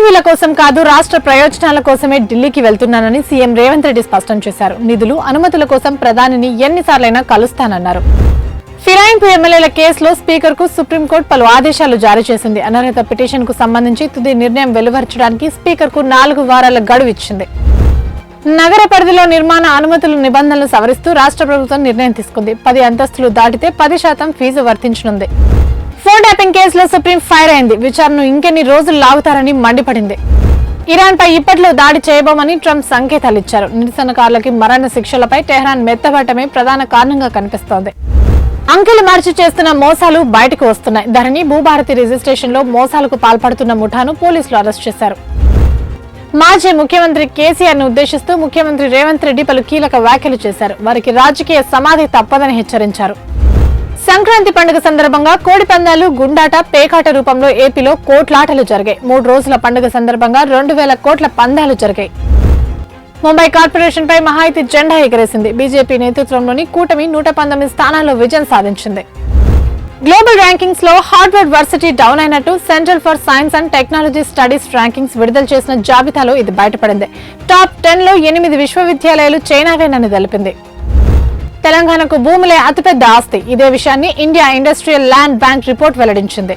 పదవీల కోసం కాదు, రాష్ట్ర ప్రయోజనాల కోసమే ఢిల్లీకి వెళ్తున్నానని సీఎం రేవంత్ రెడ్డి స్పష్టం చేశారు. నిధులు, అనుమతుల కోసం ప్రధానిని ఎన్నిసార్లైనా కలుస్తానన్నారు. ఫిరాయింపు ఎమ్మెల్యేల కేసులో స్పీకర్ కు సుప్రీంకోర్టు పలు ఆదేశాలు జారీ చేసింది. అనర్హత పిటిషన్ కు సంబంధించి తుది నిర్ణయం వెలువరచడానికి స్పీకర్ కు 4 వారాల గడువు ఇచ్చింది. నగర పరిధిలో నిర్మాణ అనుమతుల నిబంధనలు సవరిస్తూ రాష్ట్ర ప్రభుత్వం నిర్ణయం తీసుకుంది. 10 అంతస్తులు దాటితే 10% ఫీజు వర్తించనుంది. ఫోన్ ట్యాపింగ్ కేసులో సుప్రీం ఫైర్ అయింది. విచారణను ఇంకెన్ని రోజులు లాగుతారని మండిపడింది. ఇరాన్ పై ఇప్పట్లో దాడి చేయబోమని ట్రంప్ సంకేతాలిచ్చారు. నిరసనకారులకి మరణ శిక్షలపై టెహ్రాన్ మెత్తబడటమే ప్రధాన కారణంగా కనిపిస్తోంది. అంకెలు మార్చి చేస్తున్న మోసాలు బయటకు వస్తున్నాయి. ధరణి భూభారతి రిజిస్ట్రేషన్ లో మోసాలకు పాల్పడుతున్న ముఠాను పోలీసులు అరెస్ట్ చేశారు. మాజీ ముఖ్యమంత్రి కేసీఆర్ ను ఉద్దేశిస్తూ ముఖ్యమంత్రి రేవంత్ రెడ్డి పలు కీలక వ్యాఖ్యలు చేశారు. వారికి రాజకీయ సమాధి తప్పదని హెచ్చరించారు. సంక్రాంతి పండుగ సందర్భంగా కోడి పందాలు, గుండాట, పేకాట రూపంలో ఏపీలో కోట్లాటలు జరిగాయి. 3 రోజుల పండుగ సందర్భంగా 2000 కోట్ల పందాలు జరిగాయి. ముంబై కార్పొరేషన్ పై మహాయితీ జెండా ఎగరేసింది. బీజేపీ నేతృత్వంలోని కూటమి 119 స్థానాల్లో విజయం సాధించింది. గ్లోబల్ ర్యాంకింగ్స్ లో హార్వర్డ్ వర్సిటీ డౌన్ అయినట్టు central for science and technology studies rankings విడుదల చేసిన జాబితాలో ఇది బయటపడింది. టాప్ 10 లో 8 విశ్వవిద్యాలయాలు చైనావేనని తెలిపింది. తెలంగాణకు భూములే అతిపెద్ద ఆస్తి. ఇదే విషయాన్ని India industrial land bank report వెల్లడించింది.